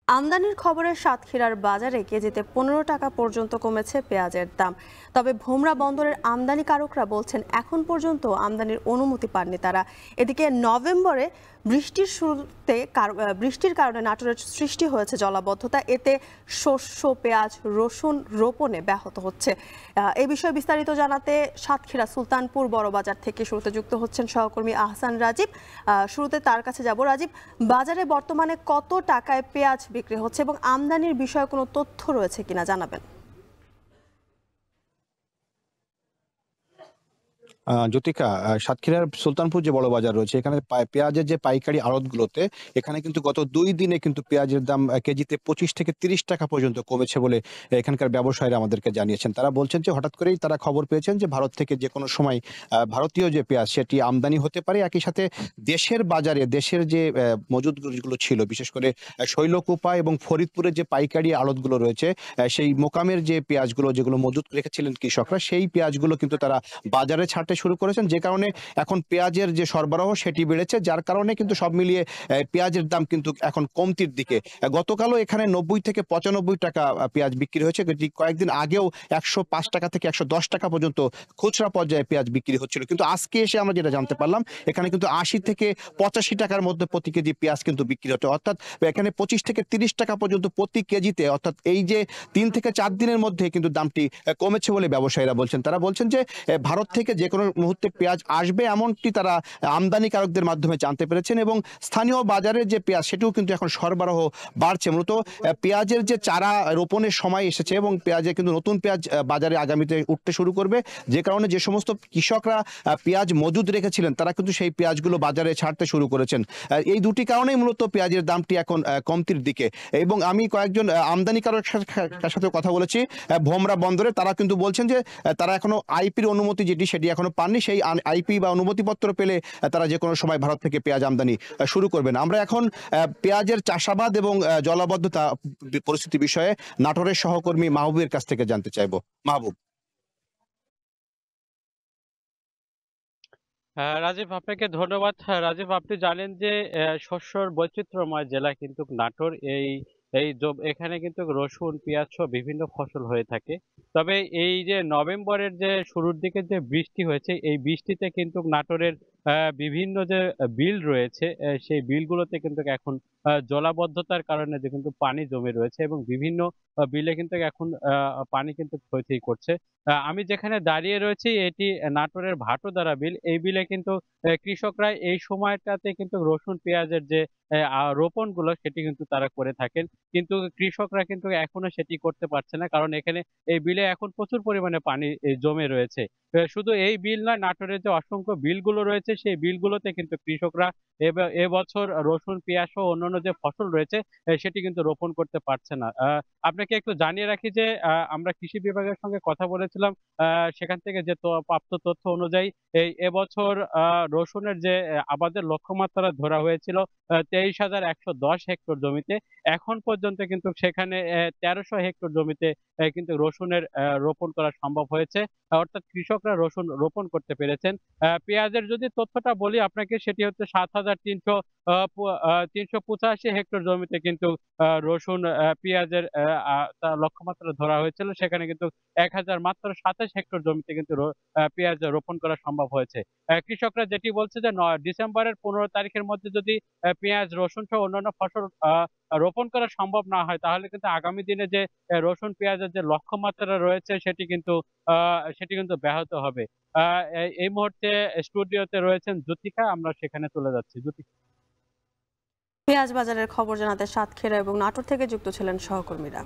আমদানির খবরে সাতক্ষীরার বাজারে কেজিতে 15 টাকা পর্যন্ত কমেছে পেঁয়াজের দাম। তবে ভোমরা বন্দরের আমদানিকারকরা বলছেন এখন পর্যন্ত আমদানির অনুমতি পাননি তারা। এদিকে নভেম্বরে বৃষ্টির কারণে নাটোরের সৃষ্টি হয়েছে জলাবদ্ধতা, এতে শস্য, পেঁয়াজ, রসুন রোপণে ব্যাহত হচ্ছে। এই বিষয়ে বিস্তারিত জানাতে সাতক্ষীরা সুলতানপুর বড়বাজার থেকে শুরুতে যুক্ত হচ্ছেন সহকর্মী আহসান রাজীব। শুরুতে তার কাছে যাব। রাজীব, বাজারে বর্তমানে কত টাকায় পেঁয়াজ বিক্রি হচ্ছে এবং আমদানির বিষয়ে কোনো তথ্য রয়েছে কিনা জানাবেন। জ্যোতিকা, সাতক্ষীরার সুলতানপুর যে বড় বাজার রয়েছে এখানে পেঁয়াজের যে পাইকারি আড়তগুলোতে এখানে কিন্তু গত 2 দিনে কিন্তু পেঁয়াজের দাম কেজিতে 25 থেকে 30 টাকা পর্যন্ত কমেছে বলে এখানকার ব্যবসায়ীরা আমাদেরকে জানিয়েছেন। তারা বলছেন যে হঠাৎ করেই তারা খবর পেয়েছেন যে ভারত থেকে যে কোনো সময় ভারতীয় যে পেঁয়াজ সেটি আমদানি হতে পারে। একই সাথে দেশের বাজারে দেশের যে মজুদগুলো ছিল, বিশেষ করে শৈলকুপা এবং ফরিদপুরের যে পাইকারি আড়তগুলো রয়েছে, সেই মোকামের যে পেঁয়াজগুলো যেগুলো মজুদ রেখেছিলেন কৃষকরা, সেই পেঁয়াজগুলো কিন্তু তারা বাজারে ছাড়তে শুরু করেছেন, যে কারণে এখন পেঁয়াজের যে সরবরাহ সেটি বেড়েছে, যার কারণে কিন্তু সব মিলিয়ে পেঁয়াজের দাম কিন্তু এখন কমতির দিকে। গতকালও এখানে 90 থেকে 95 টাকা পেঁয়াজ বিক্রি হয়েছে। কয়েকদিন আগেও 105 টাকা থেকে 110 টাকা পর্যন্ত খুচরা পর্যায়ে পেঁয়াজ বিক্রি হচ্ছিল, কিন্তু আজকে এসে আমরা যেটা জানতে পারলাম এখানে কিন্তু 80 থেকে 85 টাকার মধ্যে প্রতি কেজি পেঁয়াজ কিন্তু বিক্রি হচ্ছে, অর্থাৎ এখানে 25 থেকে 30 টাকা পর্যন্ত প্রতি কেজিতে, অর্থাৎ এই যে 3 থেকে 4 দিনের মধ্যে কিন্তু দামটি কমেছে বলে ব্যবসায়ীরা বলছেন। তারা বলছেন যে ভারত থেকে যে কোনো মুহূর্তে পেঁয়াজ আসবে এমনটি তারা আমদানিকারকদের মাধ্যমে জানতে পেরেছেন, এবং স্থানীয় বাজারে যে পেঁয়াজ সেটিও কিন্তু এখন সরবরাহ বাড়ছে। মূলত পেঁয়াজের যে চারা রোপণের সময় এসেছে এবং পেঁয়াজের কিন্তু নতুন পেঁয়াজ বাজারে আগামীতে উঠতে শুরু করবে, যে কারণে যে সমস্ত কৃষকরা পেঁয়াজ মজুদ রেখেছিলেন তারা কিন্তু সেই পেঁয়াজগুলো বাজারে ছাড়তে শুরু করেছেন। এই দুটি কারণেই মূলত পেঁয়াজের দামটি এখন কমতির দিকে। এবং আমি কয়েকজন আমদানিকারকের সাথে কথা বলেছি ভোমরা বন্দরে, তারা কিন্তু বলছেন যে তারা এখনো আইপির অনুমতি সেটি এখনো পাননি। সেই আইপি বা অনুমতিপত্র পেলে তারা যে কোনো সময় ভারত থেকে পেঁয়াজ আমদানি শুরু করবেন। আমরা এখন পেঁয়াজের চাষাবাদ এবং জলাবদ্ধতা পরিস্থিতি বিষয়ে নাটোরের সহকর্মী মাহবুবের কাছ থেকে জানতে চাইব। মাহবুব। রাজীব, আপনাকে ধন্যবাদ। রাজীব, আপনি জানেন যে শস্যর বৈচিত্র্যময় জেলা কিন্তু নাটোর। এখানে কিন্তু রসুন, পেঁয়াজ সহ বিভিন্ন ফসল হয়ে থাকে। তবে এই যে নভেম্বরের যে শুরুর দিকে যে বৃষ্টি হয়েছে, এই বৃষ্টিতে কিন্তু নাটোরের বিভিন্ন যে বিল রয়েছে, সেই বিলগুলোতে কিন্তু এখন জলাবদ্ধতার কারণে যে কিন্তু পানি জমে রয়েছে এবং বিভিন্ন বিলে কিন্তু এখন পানি কিন্তু থই থই করছে। আমি যেখানে দাঁড়িয়ে রয়েছি এটি নাটোরের ভাটোদারা বিল। এই বিলে কিন্তু কৃষকরা এই সময়টাতে কিন্তু রসুন, পেঁয়াজের যে রোপণ গুলো সেটি কিন্তু তারা করে থাকেন, কিন্তু কৃষকরা কিন্তু এখনো সেটি করতে পারছে না, কারণ এখানে এই বিলে এখন প্রচুর পরিমাণে পানি জমে রয়েছে। শুধু এই বিল নয়, নাটোরের যে অসংখ্য বিলগুলো রয়েছে সেই বিলগুলোতে কিন্তু কৃষকরা এবছর রসুন, পেঁয়াজ সহ অন্যান্য যে ফসল রয়েছে সেটি কিন্তু রোপণ করতে পারছে না। আপনাকে একটু জানিয়ে রাখি যে আমরা কৃষি বিভাগের সঙ্গে কথা বলেছিলাম। সেখান থেকে যে প্রাপ্ত তথ্য অনুযায়ী এবছর রসুনের যে আবাদের লক্ষ্যমাত্রা ধরা হয়েছিল 23,110 হেক্টর জমিতে, এখন পর্যন্ত কিন্তু সেখানে 1300 হেক্টর জমিতে কিন্তু রসুনের রোপণ করা সম্ভব হয়েছে, অর্থাৎ কৃষকরা রসুন রোপণ করতে পেরেছেন। পেঁয়াজের যদি তথ্যটা বলি আপনাকে, সেটি হচ্ছে 7,385 হেক্টর জমিতে কিন্তু রসুন, পেঁয়াজের লক্ষ্যমাত্রা ধরা হয়েছিল, সেখানে কিন্তু 1,027 হেক্টর জমিতে কিন্তু পেঁয়াজ রোপণ করা সম্ভব হয়েছে। কৃষকরা যেটি বলছে যে ডিসেম্বরের 15 তারিখের মধ্যে যদি পেঁয়াজ, রসুন সহ অন্যান্য ফসল রোপণ করা সম্ভব না হয়, তাহলে কিন্তু আগামী দিনে যে রসুন, পেঁয়াজের যে লক্ষ্যমাত্রা রয়েছে সেটি কিন্তু ব্যাহত হবে। এই মুহূর্তে স্টুডিওতে রয়েছেন জ্যোতিকা, আমরা সেখানে চলে যাচ্ছি। জ্যোতিকা। পেঁয়াজ বাজারের খবর জানাতে সাতক্ষীরা এবং নাটোর থেকে যুক্ত ছিলেন সহকর্মীরা।